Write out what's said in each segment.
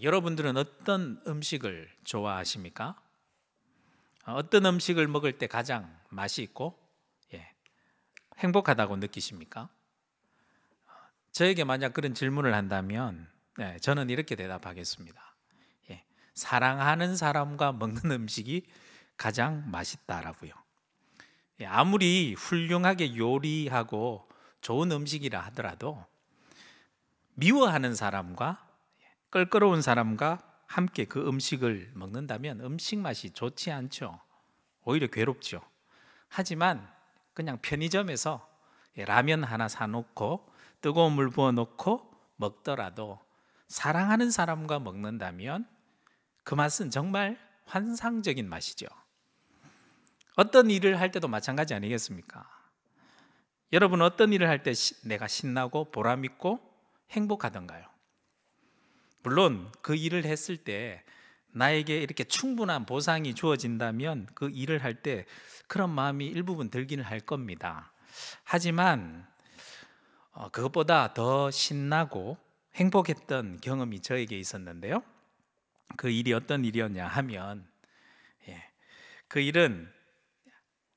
여러분들은 어떤 음식을 좋아하십니까? 어떤 음식을 먹을 때 가장 맛이 있고 행복하다고 느끼십니까? 저에게 만약 그런 질문을 한다면 저는 이렇게 대답하겠습니다. 사랑하는 사람과 먹는 음식이 가장 맛있다라고요. 아무리 훌륭하게 요리하고 좋은 음식이라 하더라도 미워하는 사람과 껄끄러운 사람과 함께 그 음식을 먹는다면 음식 맛이 좋지 않죠. 오히려 괴롭죠. 하지만 그냥 편의점에서 라면 하나 사놓고 뜨거운 물 부어놓고 먹더라도 사랑하는 사람과 먹는다면 그 맛은 정말 환상적인 맛이죠. 어떤 일을 할 때도 마찬가지 아니겠습니까? 여러분 어떤 일을 할 때 내가 신나고 보람있고 행복하던가요? 물론 그 일을 했을 때 나에게 이렇게 충분한 보상이 주어진다면 그 일을 할 때 그런 마음이 일부분 들기는 할 겁니다. 하지만 그것보다 더 신나고 행복했던 경험이 저에게 있었는데요. 그 일이 어떤 일이었냐 하면 그 일은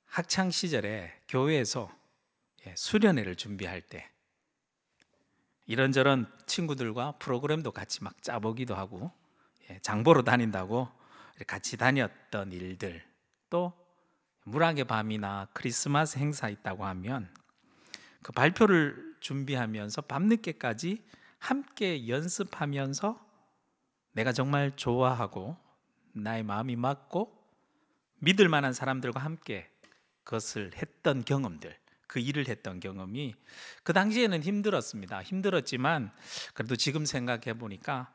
학창 시절에 교회에서 수련회를 준비할 때 이런저런 친구들과 프로그램도 같이 막 짜보기도 하고 장보러 다닌다고 같이 다녔던 일들, 또 물학의 밤이나 크리스마스 행사 있다고 하면 그 발표를 준비하면서 밤늦게까지 함께 연습하면서 내가 정말 좋아하고 나의 마음이 맞고 믿을 만한 사람들과 함께 그것을 했던 경험들, 그 일을 했던 경험이 그 당시에는 힘들었습니다. 힘들었지만 그래도 지금 생각해 보니까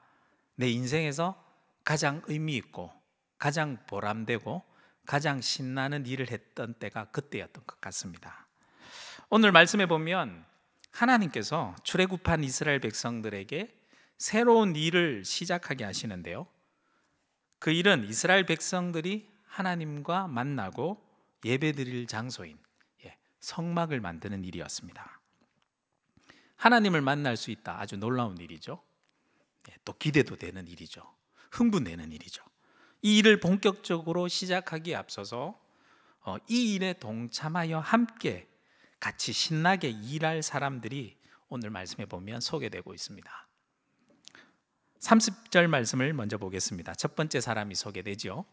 내 인생에서 가장 의미 있고 가장 보람되고 가장 신나는 일을 했던 때가 그때였던 것 같습니다. 오늘 말씀해 보면 하나님께서 출애굽한 이스라엘 백성들에게 새로운 일을 시작하게 하시는데요. 그 일은 이스라엘 백성들이 하나님과 만나고 예배드릴 장소인 성막을 만드는 일이었습니다. 하나님을 만날 수 있다, 아주 놀라운 일이죠. 또 기대도 되는 일이죠. 흥분되는 일이죠. 이 일을 본격적으로 시작하기에 앞서서 이 일에 동참하여 함께 같이 신나게 일할 사람들이 오늘 말씀에 보면 소개되고 있습니다. 30절 말씀을 먼저 보겠습니다. 첫 번째 사람이 소개되죠.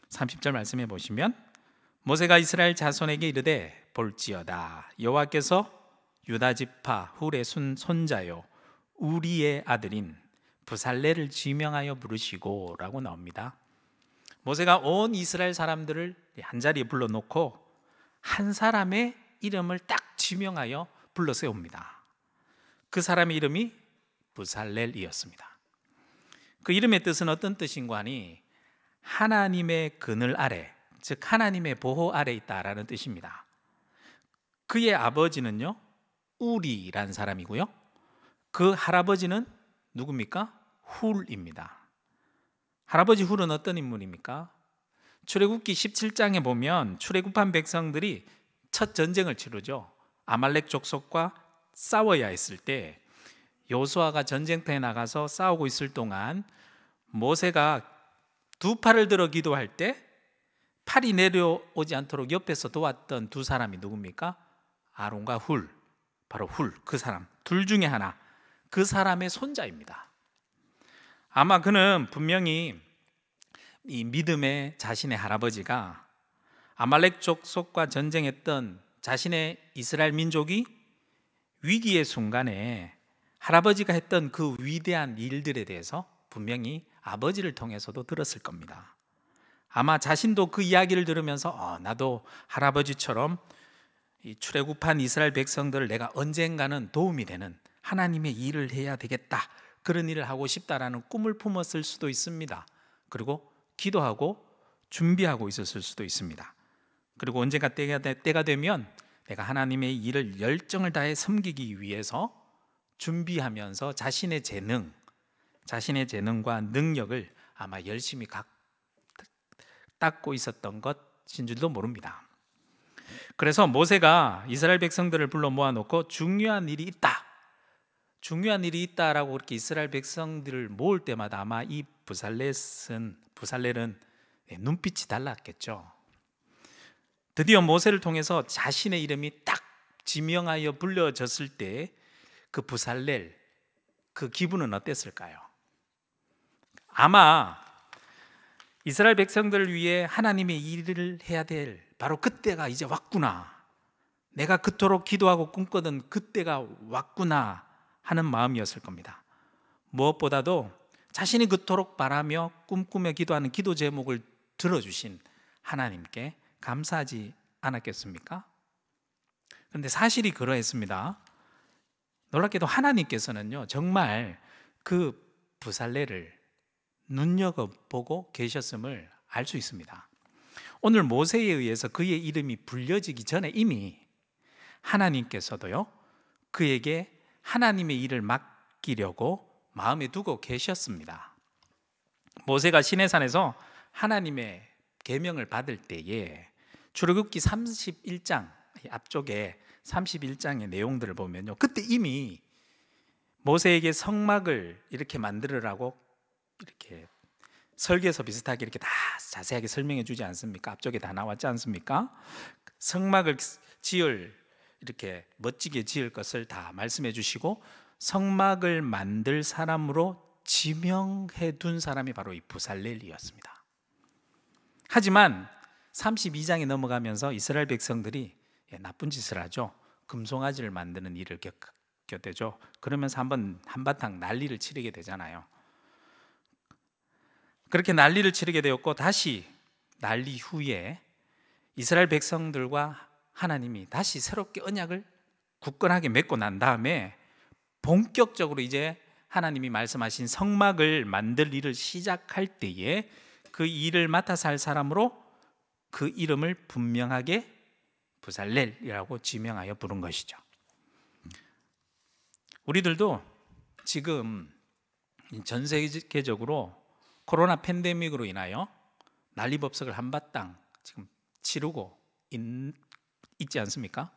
30절 말씀에 보시면 모세가 이스라엘 자손에게 이르되 볼지어다 여호와께서 유다 지파 훌의 손자요 우리의 아들인 부살레를 지명하여 부르시고 라고 나옵니다. 모세가 온 이스라엘 사람들을 한자리에 불러놓고 한 사람의 이름을 딱 지명하여 불러 세웁니다. 그 사람의 이름이 부살렐이었습니다. 그 이름의 뜻은 어떤 뜻인가 하니 하나님의 그늘 아래, 즉 하나님의 보호 아래 있다라는 뜻입니다. 그의 아버지는요 우리라는 사람이고요, 그 할아버지는 누굽니까? 훌입니다. 할아버지 훌은 어떤 인물입니까? 출애굽기 17장에 보면 출애굽한 백성들이 첫 전쟁을 치르죠. 아말렉 족속과 싸워야 했을 때 여호수아가 전쟁터에 나가서 싸우고 있을 동안 모세가 두 팔을 들어 기도할 때 팔이 내려오지 않도록 옆에서 도왔던 두 사람이 누굽니까? 아론과 훌, 바로 훌, 그 사람 둘 중에 하나, 그 사람의 손자입니다. 아마 그는 분명히 이 믿음의 자신의 할아버지가 아말렉 족속과 전쟁했던 자신의 이스라엘 민족이 위기의 순간에 할아버지가 했던 그 위대한 일들에 대해서 분명히 아버지를 통해서도 들었을 겁니다. 아마 자신도 그 이야기를 들으면서 나도 할아버지처럼 이 출애굽한 이스라엘 백성들을 내가 언젠가는 도움이 되는 하나님의 일을 해야 되겠다, 그런 일을 하고 싶다라는 꿈을 품었을 수도 있습니다. 그리고 기도하고 준비하고 있었을 수도 있습니다. 그리고 언젠가 때가 되면 내가 하나님의 일을 열정을 다해 섬기기 위해서 준비하면서 자신의 재능과 능력을 아마 열심히 닦고 있었던 것인 줄도 모릅니다. 그래서 모세가 이스라엘 백성들을 불러 모아놓고 중요한 일이 있다, 중요한 일이 있다라고 그렇게 이스라엘 백성들을 모을 때마다 아마 이 부살렐은 눈빛이 달랐겠죠. 드디어 모세를 통해서 자신의 이름이 딱 지명하여 불려졌을 때 그 부살렐, 그 기분은 어땠을까요? 아마 이스라엘 백성들을 위해 하나님의 일을 해야 될 바로 그때가 이제 왔구나, 내가 그토록 기도하고 꿈꾸던 그때가 왔구나 하는 마음이었을 겁니다. 무엇보다도 자신이 그토록 바라며 꿈꾸며 기도하는 기도 제목을 들어주신 하나님께 감사하지 않았겠습니까? 그런데 사실이 그러했습니다. 놀랍게도 하나님께서는요, 정말 그 부살렐을 눈여겨보고 계셨음을 알 수 있습니다. 오늘 모세에 의해서 그의 이름이 불려지기 전에 이미 하나님께서도요, 그에게 하나님의 일을 맡기려고 마음에 두고 계셨습니다. 모세가 시내산에서 하나님의 계명을 받을 때에 출애굽기 31장 앞쪽에 31장의 내용들을 보면요, 그때 이미 모세에게 성막을 이렇게 만들으라고 이렇게 설계서 비슷하게 이렇게 다 자세하게 설명해 주지 않습니까? 앞쪽에 다 나왔지 않습니까? 성막을 이렇게 멋지게 지을 것을 다 말씀해 주시고, 성막을 만들 사람으로 지명해 둔 사람이 바로 이 부살렐이었습니다. 하지만 32장에 넘어가면서 이스라엘 백성들이 나쁜 짓을 하죠. 금송아지를 만드는 일을 겪게 되죠. 그러면서 한바탕 난리를 치르게 되잖아요. 그렇게 난리를 치르게 되었고, 다시 난리 후에 이스라엘 백성들과 하나님이 다시 새롭게 언약을 굳건하게 맺고 난 다음에 본격적으로 이제 하나님이 말씀하신 성막을 만들 일을 시작할 때에 그 일을 맡아서 할 사람으로 그 이름을 분명하게 부살렐이라고 지명하여 부른 것이죠. 우리들도 지금 전 세계적으로 코로나 팬데믹으로 인하여 난리법석을 한바탕 지금 치르고 있지 않습니까?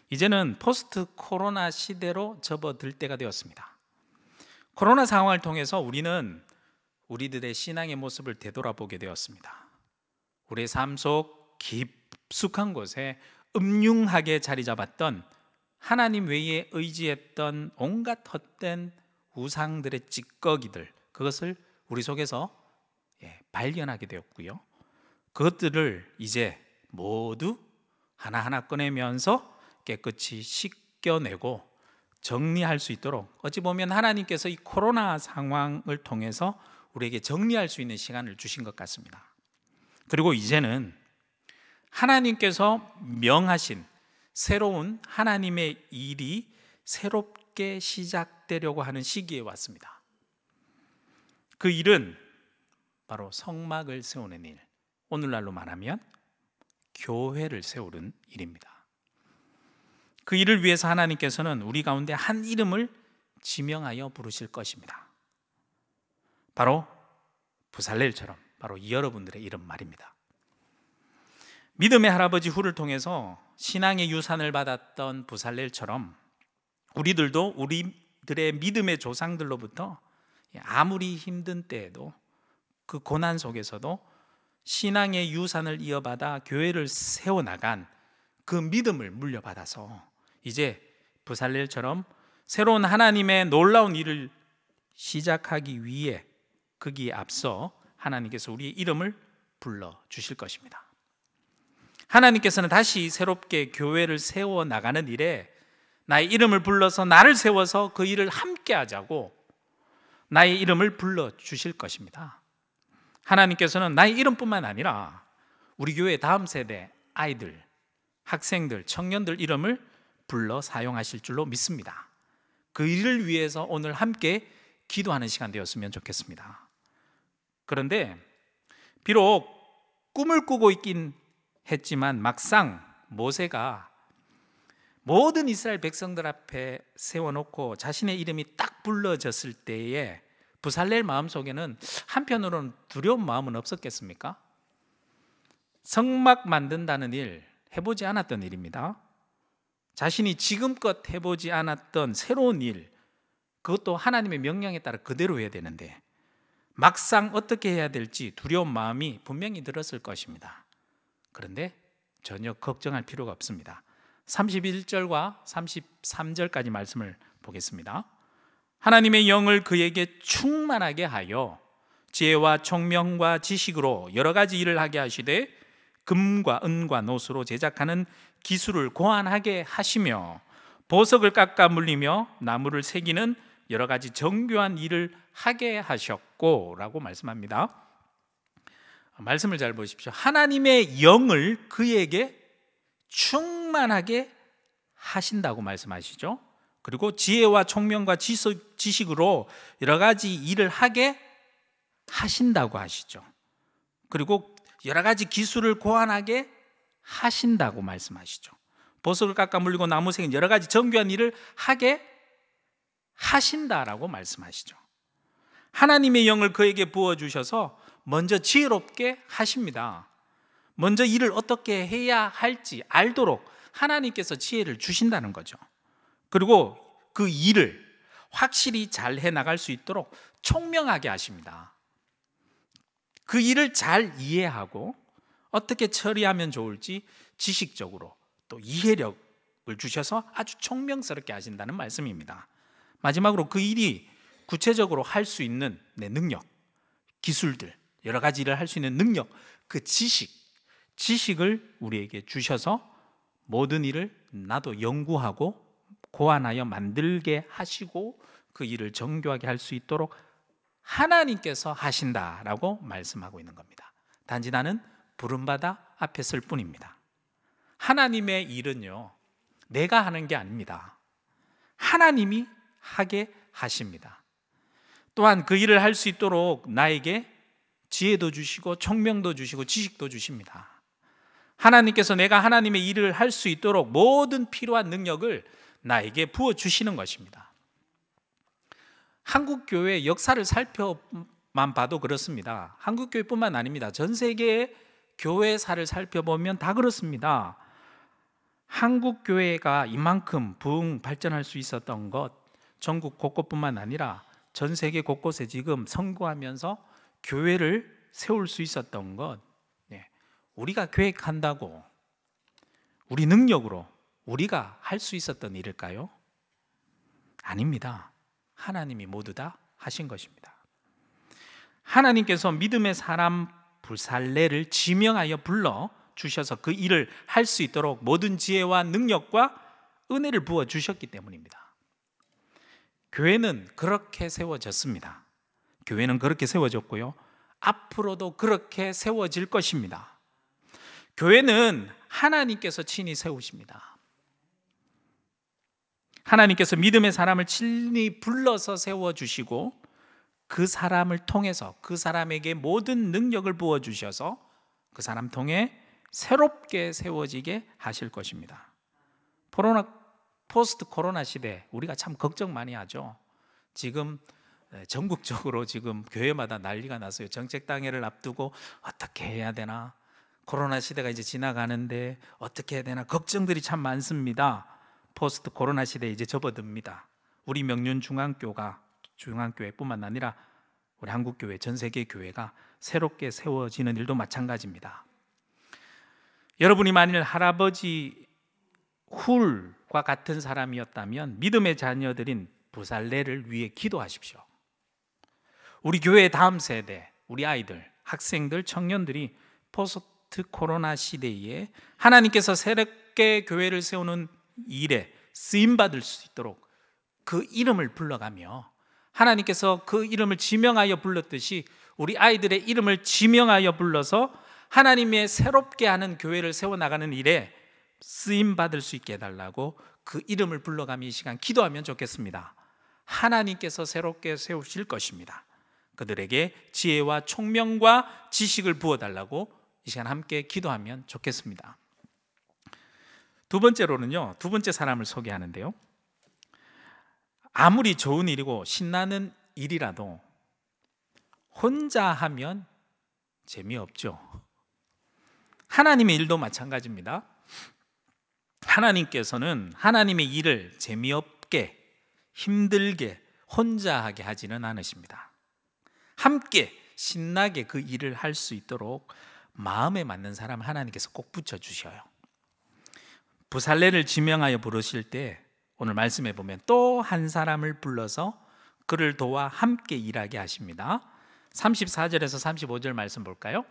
이제는 포스트 코로나 시대로 접어들 때가 되었습니다. 코로나 상황을 통해서 우리는 우리들의 신앙의 모습을 되돌아보게 되었습니다. 우리의 삶 속 깊숙한 곳에 음흉하게 자리 잡았던 하나님 외에 의지했던 온갖 헛된 우상들의 찌꺼기들, 그것을 우리 속에서 발견하게 되었고요, 그것들을 이제 모두 하나하나 꺼내면서 깨끗이 씻겨내고 정리할 수 있도록, 어찌 보면 하나님께서 이 코로나 상황을 통해서 우리에게 정리할 수 있는 시간을 주신 것 같습니다. 그리고 이제는 하나님께서 명하신 새로운 하나님의 일이 새롭게 시작되려고 하는 시기에 왔습니다. 그 일은 바로 성막을 세우는 일, 오늘날로 말하면 교회를 세우는 일입니다. 그 일을 위해서 하나님께서는 우리 가운데 한 이름을 지명하여 부르실 것입니다. 바로 부살렐처럼 바로 여러분들의 이름 말입니다. 믿음의 할아버지 훌을 통해서 신앙의 유산을 받았던 부살렐처럼 우리들도 우리들의 믿음의 조상들로부터 아무리 힘든 때에도, 그 고난 속에서도 신앙의 유산을 이어받아 교회를 세워나간 그 믿음을 물려받아서 이제 부살렐처럼 새로운 하나님의 놀라운 일을 시작하기 위해 거기에 앞서 하나님께서 우리의 이름을 불러주실 것입니다. 하나님께서는 다시 새롭게 교회를 세워나가는 일에 나의 이름을 불러서 나를 세워서 그 일을 함께 하자고 나의 이름을 불러주실 것입니다. 하나님께서는 나의 이름뿐만 아니라 우리 교회 다음 세대 아이들, 학생들, 청년들 이름을 불러 사용하실 줄로 믿습니다. 그 일을 위해서 오늘 함께 기도하는 시간 되었으면 좋겠습니다. 그런데 비록 꿈을 꾸고 있긴 했지만 막상 모세가 모든 이스라엘 백성들 앞에 세워놓고 자신의 이름이 딱 불러졌을 때에 부살렐 마음속에는 한편으로는 두려운 마음은 없었겠습니까? 성막 만든다는 일, 해보지 않았던 일입니다. 자신이 지금껏 해보지 않았던 새로운 일, 그것도 하나님의 명령에 따라 그대로 해야 되는데 막상 어떻게 해야 될지 두려운 마음이 분명히 들었을 것입니다. 그런데 전혀 걱정할 필요가 없습니다. 31절과 33절까지 말씀을 보겠습니다. 하나님의 영을 그에게 충만하게 하여 지혜와 총명과 지식으로 여러 가지 일을 하게 하시되 금과 은과 노수로 제작하는 기술을 고안하게 하시며 보석을 깎아 물리며 나무를 새기는 여러 가지 정교한 일을 하게 하셨고 라고 말씀합니다. 말씀을 잘 보십시오. 하나님의 영을 그에게 충만하게 하신다고 말씀하시죠. 그리고 지혜와 총명과 지식으로 여러 가지 일을 하게 하신다고 하시죠. 그리고 여러 가지 기술을 고안하게 하신다고 말씀하시죠. 보석을 깎아 물리고 나무 새긴 여러 가지 정교한 일을 하게 하신다라고 말씀하시죠. 하나님의 영을 그에게 부어주셔서 먼저 지혜롭게 하십니다. 먼저 일을 어떻게 해야 할지 알도록 하나님께서 지혜를 주신다는 거죠. 그리고 그 일을 확실히 잘 해나갈 수 있도록 총명하게 하십니다. 그 일을 잘 이해하고 어떻게 처리하면 좋을지 지식적으로 또 이해력을 주셔서 아주 총명스럽게 하신다는 말씀입니다. 마지막으로 그 일이 구체적으로 할 수 있는 능력, 기술들, 여러 가지 일을 할 수 있는 능력, 그 지식을 우리에게 주셔서 모든 일을 나도 연구하고 고안하여 만들게 하시고 그 일을 정교하게 할 수 있도록 하나님께서 하신다라고 말씀하고 있는 겁니다. 단지 나는 부름받아 앞에 설 뿐입니다. 하나님의 일은요, 내가 하는 게 아닙니다. 하나님이 하게 하십니다. 또한 그 일을 할 수 있도록 나에게 지혜도 주시고 총명도 주시고 지식도 주십니다. 하나님께서 내가 하나님의 일을 할 수 있도록 모든 필요한 능력을 나에게 부어주시는 것입니다. 한국교회 역사를 살펴만 봐도 그렇습니다. 한국교회뿐만 아닙니다. 전 세계의 교회사를 살펴보면 다 그렇습니다. 한국교회가 이만큼 부흥 발전할 수 있었던 것, 전국 곳곳뿐만 아니라 전 세계 곳곳에 지금 선거하면서 교회를 세울 수 있었던 것, 우리가 계획한다고 우리 능력으로 우리가 할 수 있었던 일일까요? 아닙니다. 하나님이 모두 다 하신 것입니다. 하나님께서 믿음의 사람 부살레를 지명하여 불러 주셔서 그 일을 할 수 있도록 모든 지혜와 능력과 은혜를 부어 주셨기 때문입니다. 교회는 그렇게 세워졌습니다. 교회는 그렇게 세워졌고요, 앞으로도 그렇게 세워질 것입니다. 교회는 하나님께서 친히 세우십니다. 하나님께서 믿음의 사람을 친히 불러서 세워주시고 그 사람을 통해서 그 사람에게 모든 능력을 부어주셔서 그 사람 통해 새롭게 세워지게 하실 것입니다. 포스트 코로나 시대 우리가 참 걱정 많이 하죠. 지금 전국적으로 지금 교회마다 난리가 났어요. 정책당회를 앞두고 어떻게 해야 되나, 코로나 시대가 이제 지나가는데 어떻게 해야 되나 걱정들이 참 많습니다. 포스트 코로나 시대에 이제 접어듭니다. 우리 명륜 중앙교회뿐만 아니라 우리 한국교회, 전 세계 교회가 새롭게 세워지는 일도 마찬가지입니다. 여러분이 만일 할아버지 훌과 같은 사람이었다면 믿음의 자녀들인 부살레를 위해 기도하십시오. 우리 교회의 다음 세대, 우리 아이들, 학생들, 청년들이 포스트 코로나 시대에 하나님께서 새롭게 교회를 세우는 일에 쓰임받을 수 있도록 그 이름을 불러가며 하나님께서 그 이름을 지명하여 불렀듯이 우리 아이들의 이름을 지명하여 불러서 하나님의 새롭게 하는 교회를 세워나가는 일에 쓰임받을 수 있게 해달라고 그 이름을 불러가며 이 시간 기도하면 좋겠습니다. 하나님께서 새롭게 세우실 것입니다. 그들에게 지혜와 총명과 지식을 부어달라고 이 시간 함께 기도하면 좋겠습니다. 두 번째로는요, 두 번째 사람을 소개하는데요, 아무리 좋은 일이고 신나는 일이라도 혼자 하면 재미없죠. 하나님의 일도 마찬가지입니다. 하나님께서는 하나님의 일을 재미없게, 힘들게, 혼자 하게 하지는 않으십니다. 함께 신나게 그 일을 할 수 있도록 마음에 맞는 사람 하나님께서 꼭 붙여주셔요. 부살레를 지명하여 부르실 때 오늘 말씀해 보면 또 한 사람을 불러서 그를 도와 함께 일하게 하십니다. 34절에서 35절 말씀 볼까요?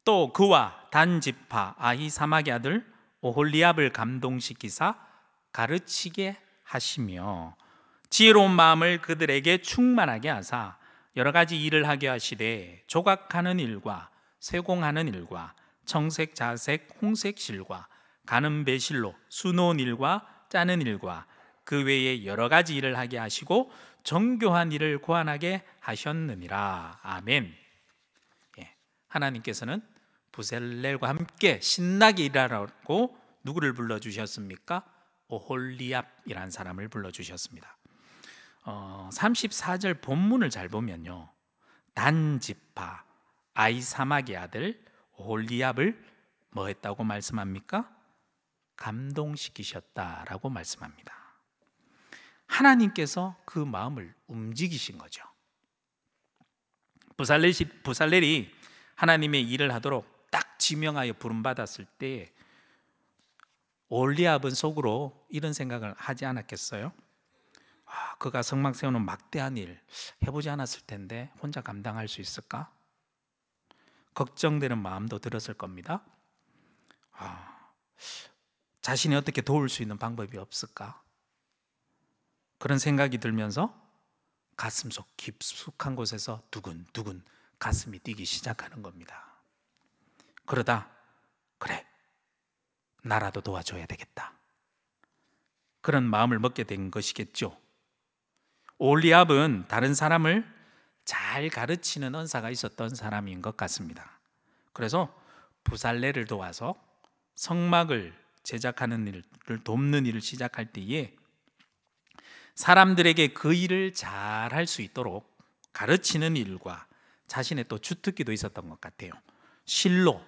또 그와 단 지파 아히사막의 아들 오홀리압을 감동시키사 가르치게 하시며 지혜로운 마음을 그들에게 충만하게 하사 여러 가지 일을 하게 하시되 조각하는 일과 쇠공하는 일과 청색, 자색, 홍색 실과 가는 배실로 수놓은 일과 짜는 일과 그 외에 여러 가지 일을 하게 하시고 정교한 일을 고안하게 하셨느니라. 아멘. 하나님께서는 부살렐과 함께 신나게 일하라고 누구를 불러주셨습니까? 오홀리압이라는 사람을 불러주셨습니다. 34절 본문을 잘 보면요, 단지파 아히사막의 아들 오홀리압을 뭐 했다고 말씀합니까? 감동시키셨다라고 말씀합니다. 하나님께서 그 마음을 움직이신 거죠. 부살렐이 하나님의 일을 하도록 딱 지명하여 부름받았을 때 오홀리압은 속으로 이런 생각을 하지 않았겠어요? 그가 성막 세우는 막대한 일 해보지 않았을 텐데 혼자 감당할 수 있을까? 걱정되는 마음도 들었을 겁니다. 자신이 어떻게 도울 수 있는 방법이 없을까? 그런 생각이 들면서 가슴속 깊숙한 곳에서 두근두근 가슴이 뛰기 시작하는 겁니다. 그러다 그래, 나라도 도와줘야 되겠다, 그런 마음을 먹게 된 것이겠죠. 오홀리압은 다른 사람을 잘 가르치는 은사가 있었던 사람인 것 같습니다. 그래서 부살레를 도와서 성막을 제작하는 일을 돕는 일을 시작할 때에 사람들에게 그 일을 잘 할 수 있도록 가르치는 일과 자신의 또 주특기도 있었던 것 같아요. 실로,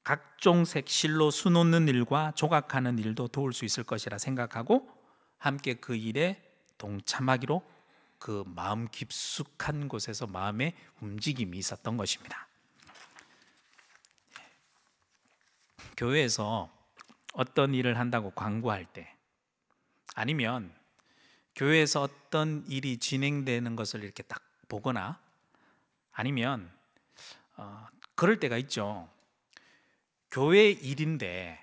각종 색 실로 수놓는 일과 조각하는 일도 도울 수 있을 것이라 생각하고 함께 그 일에 동참하기로 그 마음 깊숙한 곳에서 마음의 움직임이 있었던 것입니다. 교회에서 어떤 일을 한다고 광고할 때, 아니면 교회에서 어떤 일이 진행되는 것을 이렇게 딱 보거나, 아니면 그럴 때가 있죠. 교회 일인데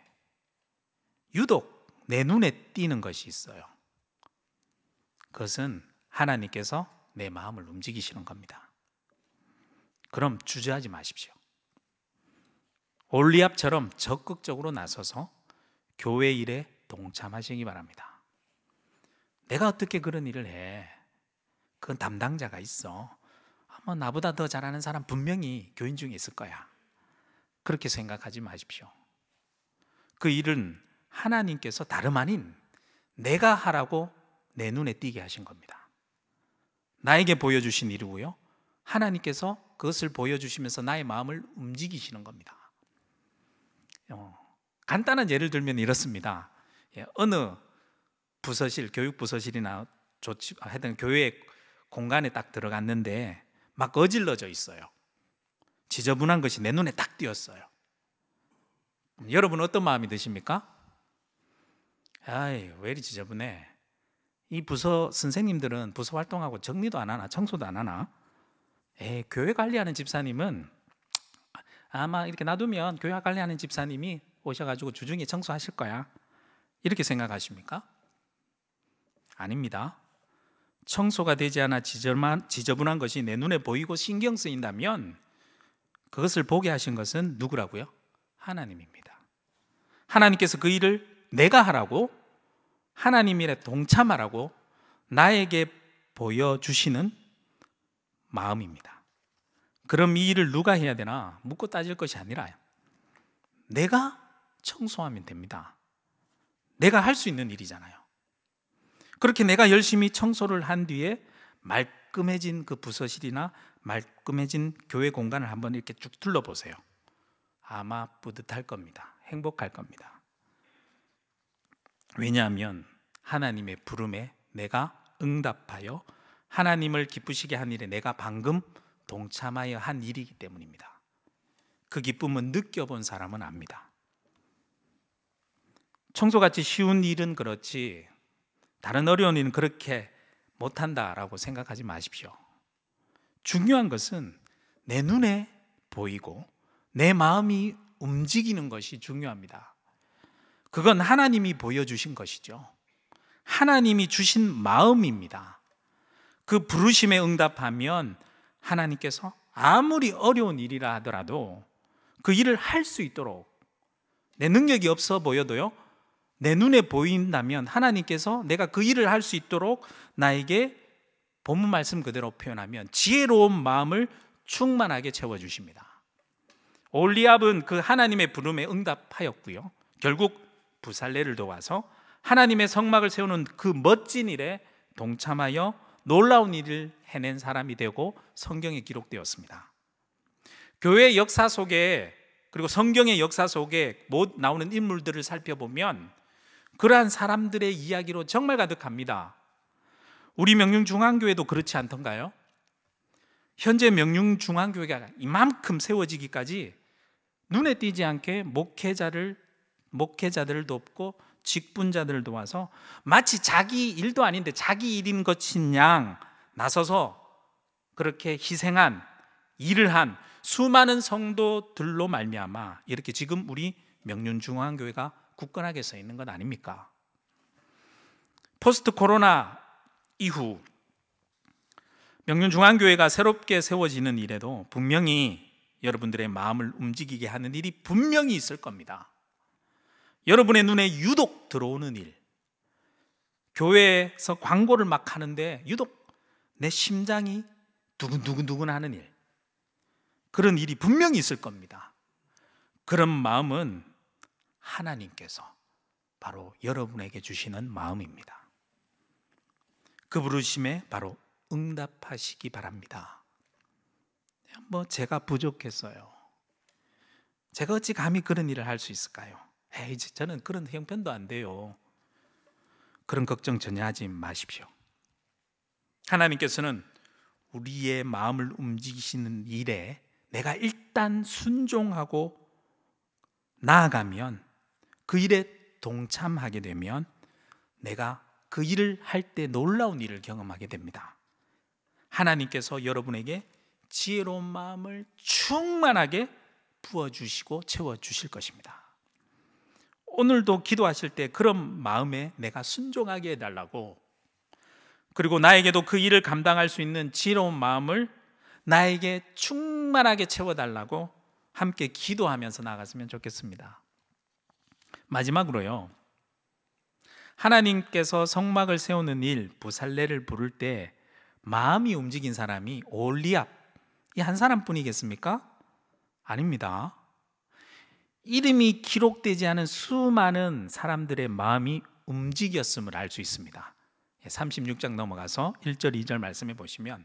유독 내 눈에 띄는 것이 있어요. 그것은 하나님께서 내 마음을 움직이시는 겁니다. 그럼 주저하지 마십시오. 오홀리압처럼 적극적으로 나서서 교회 일에 동참하시기 바랍니다. 내가 어떻게 그런 일을 해? 그건 담당자가 있어. 나보다 더 잘하는 사람 분명히 교인 중에 있을 거야. 그렇게 생각하지 마십시오. 그 일은 하나님께서 다름 아닌 내가 하라고 내 눈에 띄게 하신 겁니다. 나에게 보여주신 일이고요, 하나님께서 그것을 보여주시면서 나의 마음을 움직이시는 겁니다. 간단한 예를 들면 이렇습니다. 어느 부서실, 교육부서실이나 하여튼 교회 공간에 딱 들어갔는데 막 어질러져 있어요. 지저분한 것이 내 눈에 딱 띄었어요. 여러분은 어떤 마음이 드십니까? 왜 이리 지저분해? 이 부서 선생님들은 부서 활동하고 정리도 안 하나, 청소도 안 하나? 교회 관리하는 집사님은 아마 이렇게 놔두면 교회 관리하는 집사님이 오셔가지고 주중에 청소하실 거야, 이렇게 생각하십니까? 아닙니다. 청소가 되지 않아 지저분한 것이 내 눈에 보이고 신경 쓰인다면 그것을 보게 하신 것은 누구라고요? 하나님입니다. 하나님께서 그 일을 내가 하라고, 하나님 일에 동참하라고 나에게 보여주시는 마음입니다. 그럼 이 일을 누가 해야 되나 묻고 따질 것이 아니라 내가 청소하면 됩니다. 내가 할 수 있는 일이잖아요. 그렇게 내가 열심히 청소를 한 뒤에 말끔해진 그 부서실이나 말끔해진 교회 공간을 한번 이렇게 쭉 둘러보세요. 아마 뿌듯할 겁니다. 행복할 겁니다. 왜냐하면 하나님의 부름에 내가 응답하여 하나님을 기쁘시게 한 일에 내가 방금 동참하여 한 일이기 때문입니다. 그 기쁨은 느껴본 사람은 압니다. 청소같이 쉬운 일은 그렇지 다른 어려운 일은 그렇게 못한다라고 생각하지 마십시오. 중요한 것은 내 눈에 보이고 내 마음이 움직이는 것이 중요합니다. 그건 하나님이 보여주신 것이죠. 하나님이 주신 마음입니다. 그 부르심에 응답하면 하나님께서 아무리 어려운 일이라 하더라도 그 일을 할 수 있도록, 내 능력이 없어 보여도요, 내 눈에 보인다면 하나님께서 내가 그 일을 할 수 있도록 나에게 본문 말씀 그대로 표현하면 지혜로운 마음을 충만하게 채워주십니다. 올리압은 그 하나님의 부름에 응답하였고요, 결국 부살레를 도와서 하나님의 성막을 세우는 그 멋진 일에 동참하여 놀라운 일을 해낸 사람이 되고 성경에 기록되었습니다. 교회의 역사 속에, 그리고 성경의 역사 속에 나오는 인물들을 살펴보면 그러한 사람들의 이야기로 정말 가득합니다. 우리 명륜중앙교회도 그렇지 않던가요? 현재 명륜중앙교회가 이만큼 세워지기까지 눈에 띄지 않게 목회자들을 돕고 직분자들을 도와서 마치 자기 일도 아닌데 자기 일인 것인 양 나서서 그렇게 희생한, 일을 한 수많은 성도들로 말미암아 이렇게 지금 우리 명륜중앙교회가 굳건하게 서 있는 것 아닙니까? 포스트 코로나 이후 명륜중앙교회가 새롭게 세워지는 일에도 분명히 여러분들의 마음을 움직이게 하는 일이 분명히 있을 겁니다. 여러분의 눈에 유독 들어오는 일, 교회에서 광고를 막 하는데 유독 내 심장이 두근두근 하는 일, 그런 일이 분명히 있을 겁니다. 그런 마음은 하나님께서 바로 여러분에게 주시는 마음입니다. 그 부르심에 바로 응답하시기 바랍니다. 제가 부족했어요. 제가 어찌 감히 그런 일을 할 수 있을까요? 저는 그런 형편도 안 돼요. 그런 걱정 전혀 하지 마십시오. 하나님께서는 우리의 마음을 움직이시는 일에 내가 일단 순종하고 나아가면, 그 일에 동참하게 되면 내가 그 일을 할 때 놀라운 일을 경험하게 됩니다. 하나님께서 여러분에게 지혜로운 마음을 충만하게 부어주시고 채워주실 것입니다. 오늘도 기도하실 때 그런 마음에 내가 순종하게 해달라고, 그리고 나에게도 그 일을 감당할 수 있는 지혜로운 마음을 나에게 충만하게 채워달라고 함께 기도하면서 나갔으면 좋겠습니다. 마지막으로요, 하나님께서 성막을 세우는 일, 부살레를 부를 때 마음이 움직인 사람이 올리압, 이 한 사람뿐이겠습니까? 아닙니다. 이름이 기록되지 않은 수많은 사람들의 마음이 움직였음을 알 수 있습니다. 36장 넘어가서 1절 2절 말씀해 보시면,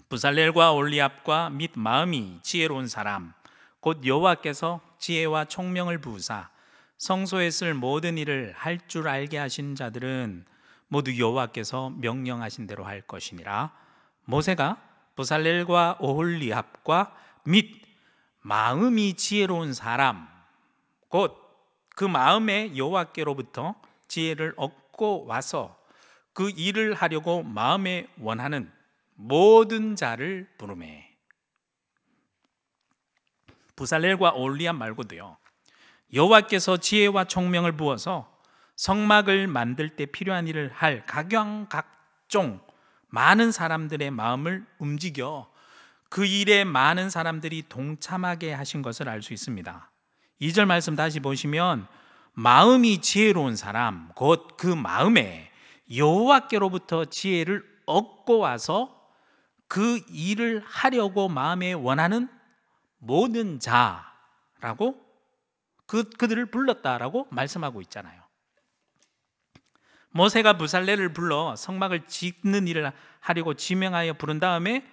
부살렐과 올리압과 및 마음이 지혜로운 사람 곧 여호와께서 지혜와 총명을 부으사 성소에 쓸 모든 일을 할 줄 알게 하신 자들은 모두 여호와께서 명령하신 대로 할 것이니라. 모세가 부살렐과 오홀리압과 및 마음이 지혜로운 사람 곧 그 마음에 여호와께로부터 지혜를 얻고 와서 그 일을 하려고 마음에 원하는 모든 자를 부르매. 부살렐과 오홀리압 말고도요, 여호와께서 지혜와 총명을 부어서 성막을 만들 때 필요한 일을 할 각종 많은 사람들의 마음을 움직여 그 일에 많은 사람들이 동참하게 하신 것을 알 수 있습니다. 2절 말씀 다시 보시면, 마음이 지혜로운 사람 곧 그 마음에 여호와께로부터 지혜를 얻고 와서 그 일을 하려고 마음에 원하는 모든 자라고 그들을 불렀다라고 말씀하고 있잖아요. 모세가 부살레를 불러 성막을 짓는 일을 하려고 지명하여 부른 다음에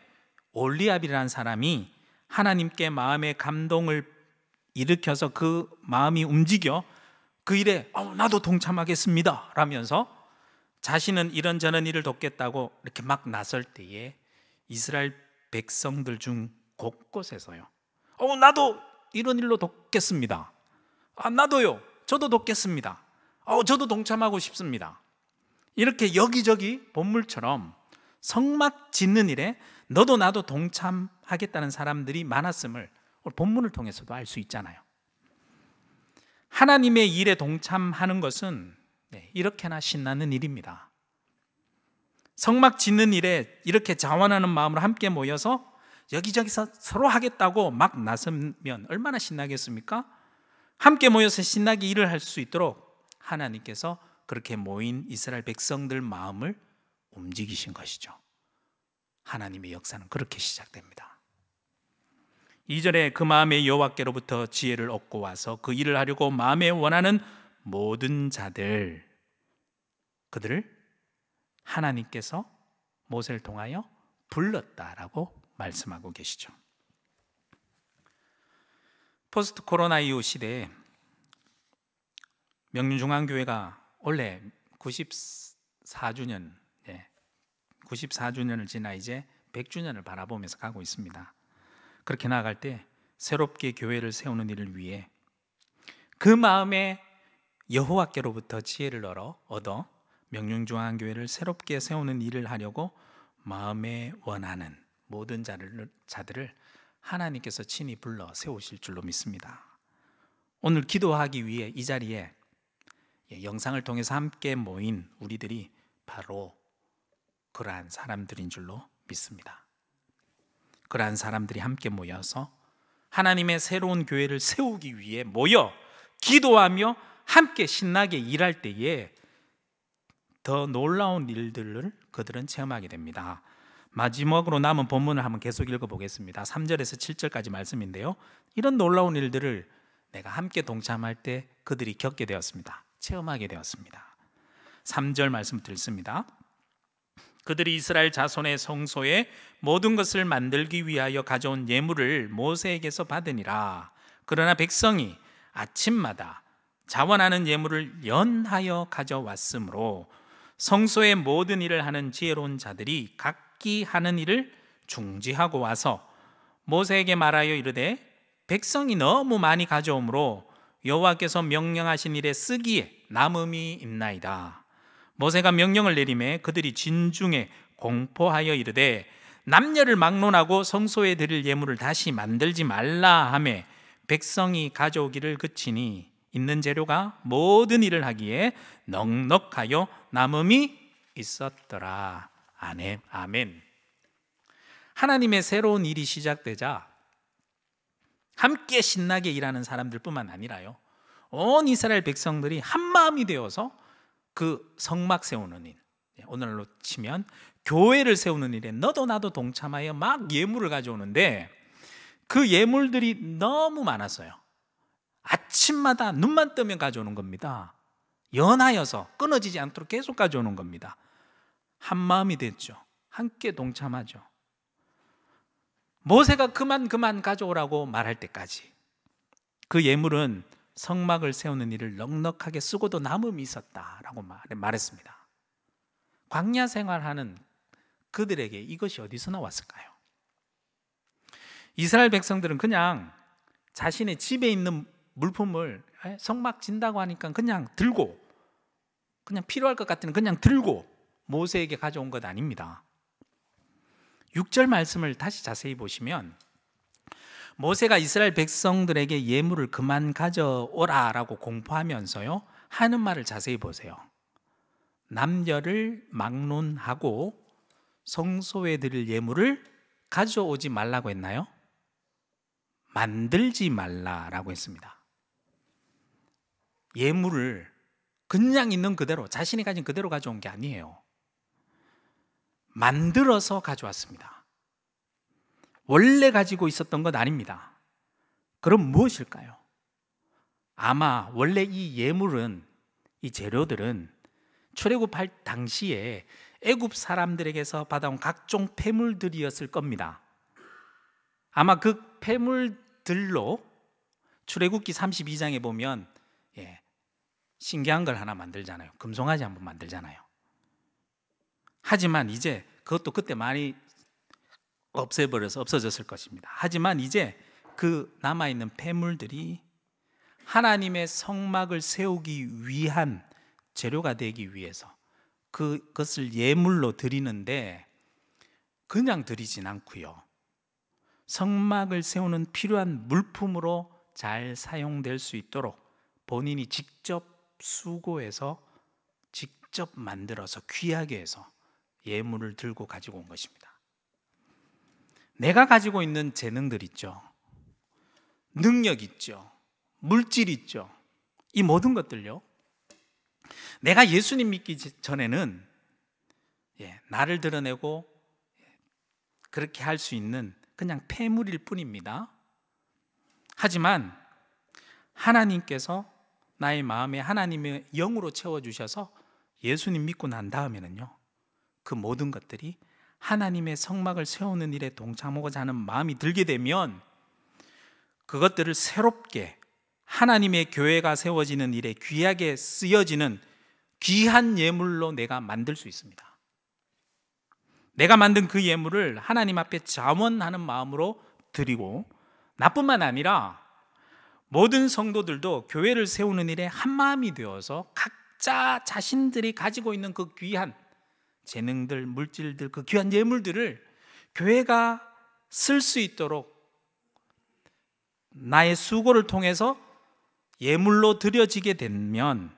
올리압이라는 사람이 하나님께 마음의 감동을 일으켜서 그 마음이 움직여 그 일에 나도 동참하겠습니다 라면서 자신은 이런저런 일을 돕겠다고 이렇게 막 나설 때에 이스라엘 백성들 중 곳곳에서요, 나도 이런 일로 돕겠습니다. 나도요, 저도 돕겠습니다. 저도 동참하고 싶습니다. 이렇게 여기저기 본물처럼 성막 짓는 일에 너도 나도 동참하겠다는 사람들이 많았음을 오늘 본문을 통해서도 알 수 있잖아요. 하나님의 일에 동참하는 것은 이렇게나 신나는 일입니다. 성막 짓는 일에 이렇게 자원하는 마음으로 함께 모여서 여기저기서 서로 하겠다고 막 나서면 얼마나 신나겠습니까? 함께 모여서 신나게 일을 할 수 있도록 하나님께서 그렇게 모인 이스라엘 백성들 마음을 움직이신 것이죠. 하나님의 역사는 그렇게 시작됩니다. 2절에 그 마음에 여호와께로부터 지혜를 얻고 와서 그 일을 하려고 마음에 원하는 모든 자들, 그들을 하나님께서 모세를 통하여 불렀다라고 말씀하고 계시죠. 포스트 코로나 이후 시대에 명륜중앙교회가 원래 94주년, 94주년을 지나 이제 100주년을 바라보면서 가고 있습니다. 그렇게 나아갈 때 새롭게 교회를 세우는 일을 위해 그 마음에 여호와께로부터 지혜를 얻어 명륜중앙교회를 새롭게 세우는 일을 하려고 마음에 원하는 모든 자들을 하나님께서 친히 불러 세우실 줄로 믿습니다. 오늘 기도하기 위해 이 자리에 영상을 통해서 함께 모인 우리들이 바로 그러한 사람들인 줄로 믿습니다. 그러한 사람들이 함께 모여서 하나님의 새로운 교회를 세우기 위해 모여 기도하며 함께 신나게 일할 때에 더 놀라운 일들을 그들은 체험하게 됩니다. 마지막으로 남은 본문을 한번 계속 읽어보겠습니다. 3절에서 7절까지 말씀인데요, 이런 놀라운 일들을 내가 함께 동참할 때 그들이 겪게 되었습니다. 체험하게 되었습니다. 3절 말씀 드렸습니다. 그들이 이스라엘 자손의 성소에 모든 것을 만들기 위하여 가져온 예물을 모세에게서 받으니라. 그러나 백성이 아침마다 자원하는 예물을 연하여 가져왔으므로 성소의 모든 일을 하는 지혜로운 자들이 각기 하는 일을 중지하고 와서 모세에게 말하여 이르되 백성이 너무 많이 가져오므로 여호와께서 명령하신 일에 쓰기에 남음이 있나이다. 모세가 명령을 내리매 그들이 진중에 공포하여 이르되 남녀를 막론하고 성소에 드릴 예물을 다시 만들지 말라 하매 백성이 가져오기를 그치니 있는 재료가 모든 일을 하기에 넉넉하여 남음이 있었더라. 아멘. 하나님의 새로운 일이 시작되자 함께 신나게 일하는 사람들뿐만 아니라요, 온 이스라엘 백성들이 한마음이 되어서 그 성막 세우는 일, 오늘날로 치면 교회를 세우는 일에 너도 나도 동참하여 막 예물을 가져오는데 그 예물들이 너무 많았어요. 아침마다 눈만 뜨면 가져오는 겁니다. 연하여서 끊어지지 않도록 계속 가져오는 겁니다. 한마음이 됐죠. 함께 동참하죠. 모세가 그만 가져오라고 말할 때까지 그 예물은 성막을 세우는 일을 넉넉하게 쓰고도 남음이 있었다라고 말했습니다. 광야 생활하는 그들에게 이것이 어디서 나왔을까요? 이스라엘 백성들은 그냥 자신의 집에 있는 물품을 성막 진다고 하니까 그냥 들고, 그냥 필요할 것 같으면 그냥 들고 모세에게 가져온 것 아닙니다. 6절 말씀을 다시 자세히 보시면 모세가 이스라엘 백성들에게 예물을 그만 가져오라라고 공포하면서요 하는 말을 자세히 보세요. 남녀를 막론하고 성소에 드릴 예물을 가져오지 말라고 했나요? 만들지 말라라고 했습니다. 예물을 그냥 있는 그대로, 자신이 가진 그대로 가져온 게 아니에요. 만들어서 가져왔습니다. 원래 가지고 있었던 것 아닙니다. 그럼 무엇일까요? 아마 원래 이 예물은, 이 재료들은 출애굽할 당시에 애굽 사람들에게서 받아온 각종 폐물들이었을 겁니다. 아마 그 폐물들로 출애굽기 32장에 보면 신기한 걸 하나 만들잖아요. 금송아지 한번 만들잖아요. 하지만 이제 그것도 그때 많이 없어졌을 것입니다. 하지만 이제 그 남아있는 폐물들이 하나님의 성막을 세우기 위한 재료가 되기 위해서 그것을 예물로 드리는데 그냥 드리진 않고요, 성막을 세우는 필요한 물품으로 잘 사용될 수 있도록 본인이 직접 수고해서 직접 만들어서 귀하게 해서 예물을 들고 가지고 온 것입니다. 내가 가지고 있는 재능들 있죠, 능력 있죠, 물질 있죠. 이 모든 것들요, 내가 예수님 믿기 전에는 나를 드러내고 그렇게 할 수 있는 그냥 폐물일 뿐입니다. 하지만 하나님께서 나의 마음에 하나님의 영으로 채워주셔서 예수님 믿고 난 다음에는요, 그 모든 것들이 하나님의 성막을 세우는 일에 동참하고자 하는 마음이 들게 되면 그것들을 새롭게 하나님의 교회가 세워지는 일에 귀하게 쓰여지는 귀한 예물로 내가 만들 수 있습니다. 내가 만든 그 예물을 하나님 앞에 자원하는 마음으로 드리고, 나뿐만 아니라 모든 성도들도 교회를 세우는 일에 한마음이 되어서 각자 자신들이 가지고 있는 그 귀한 재능들, 물질들, 그 귀한 예물들을 교회가 쓸 수 있도록 나의 수고를 통해서 예물로 드려지게 되면,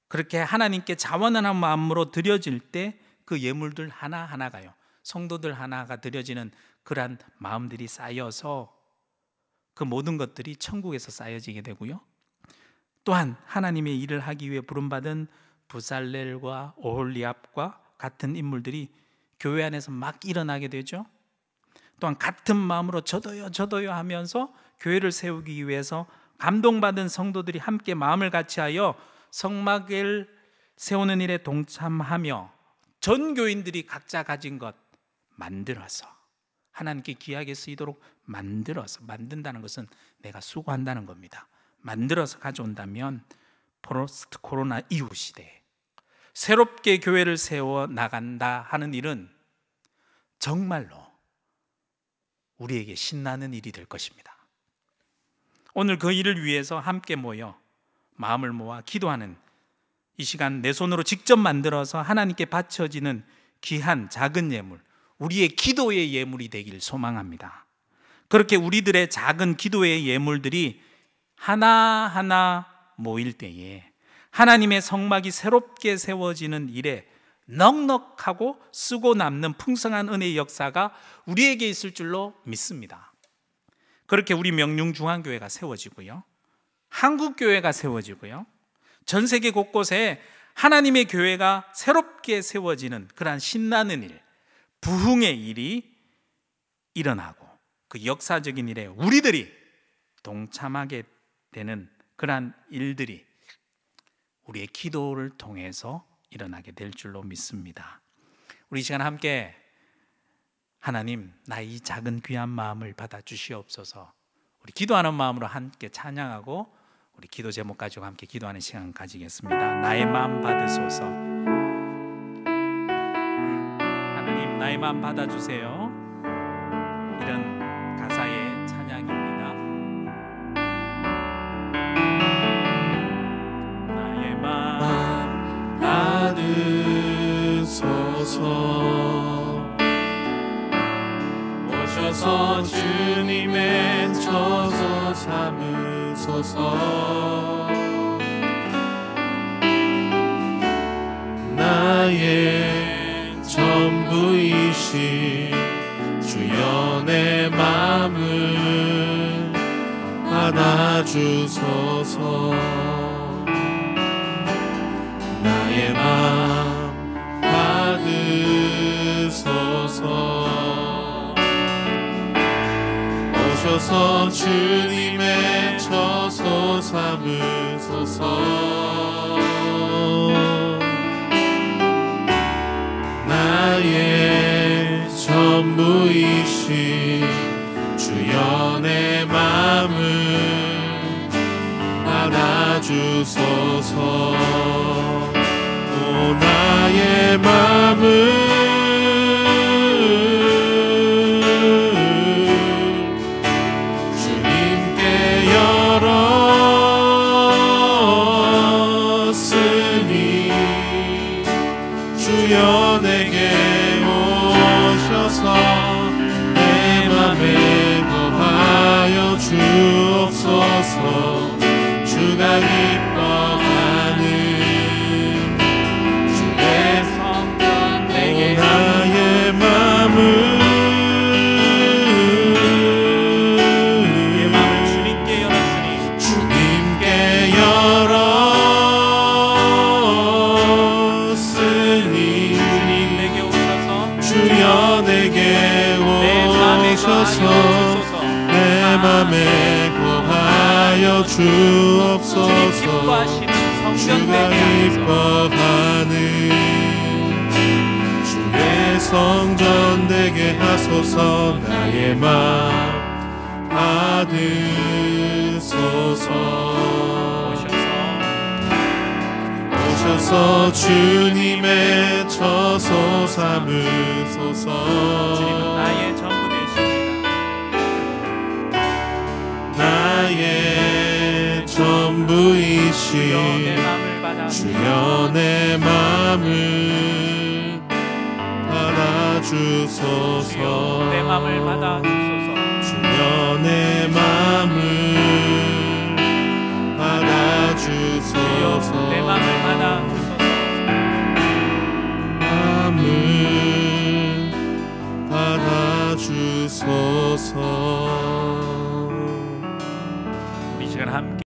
그렇게 하나님께 자원하는 마음으로 드려질 때 그 예물들 하나하나가요, 성도들 하나가 드려지는 그러한 마음들이 쌓여서 그 모든 것들이 천국에서 쌓여지게 되고요, 또한 하나님의 일을 하기 위해 부름받은 부살렐과 오홀리압과 같은 인물들이 교회 안에서 막 일어나게 되죠. 또한 같은 마음으로 저도요 하면서 교회를 세우기 위해서 감동받은 성도들이 함께 마음을 같이하여 성막을 세우는 일에 동참하며 전 교인들이 각자 가진 것 만들어서 하나님께 귀하게 쓰이도록 만든다는 것은 내가 수고한다는 겁니다. 만들어서 가져온다면 포스트 코로나 이후 시대에 새롭게 교회를 세워 나간다 하는 일은 정말로 우리에게 신나는 일이 될 것입니다. 오늘 그 일을 위해서 함께 모여 마음을 모아 기도하는 이 시간, 내 손으로 직접 만들어서 하나님께 바쳐지는 귀한 작은 예물, 우리의 기도의 예물이 되길 소망합니다. 그렇게 우리들의 작은 기도의 예물들이 하나하나 모일 때에 하나님의 성막이 새롭게 세워지는 일에 넉넉하고 쓰고 남는 풍성한 은혜의 역사가 우리에게 있을 줄로 믿습니다. 그렇게 우리 명륜중앙교회가 세워지고요, 한국교회가 세워지고요, 전 세계 곳곳에 하나님의 교회가 새롭게 세워지는 그러한 신나는 일, 부흥의 일이 일어나고 그 역사적인 일에 우리들이 동참하게 되는 그러한 일들이 우리의 기도를 통해서 일어나게 될 줄로 믿습니다. 우리 이 시간 함께 하나님, 나의 이 작은 귀한 마음을 받아주시옵소서. 우리 기도하는 마음으로 함께 찬양하고 우리 기도 제목 가지고 함께 기도하는 시간 가지겠습니다. 나의 마음 받으소서. 하나님, 나의 마음 받아주세요. 이런 가사의 찬양입니다. 나의 마음 받으소서. 오셔서 주님의 처소 삼으소서. 나의 전부이신 주여 내 마음을 받아주소서. 나의 마음 받으소서. 오셔서 주님의 처소 삼으소서. 나의 전부이신 주여 내 마음을 받아주소서. 오 나의 마음을 주님께 열었으니 주여 내게 오셔서 내 맘에 거하여 주옵소서. 주가 기뻐하는 주의 성전 내게 나의 맘을 주님께 열었으니 주님께 열었으니 주님 내게 오셔서 주여 내게 오셔서 내 맘에 거하여 주옵소서. 주가 기뻐하는 주의 성전 되게 하소서. 나의 맘 받으소서. 오셔서 주님의 처소 삼으소서. 주님은 나의 전부 되십니다. 나의 전부이신 주여 내 맘을 받아주소서. 내 맘을 받아주소서. 주여 내 맘을 받아주소서. 내 맘을 받아주소서. 맘을 받아주소서. 우리 시간 함께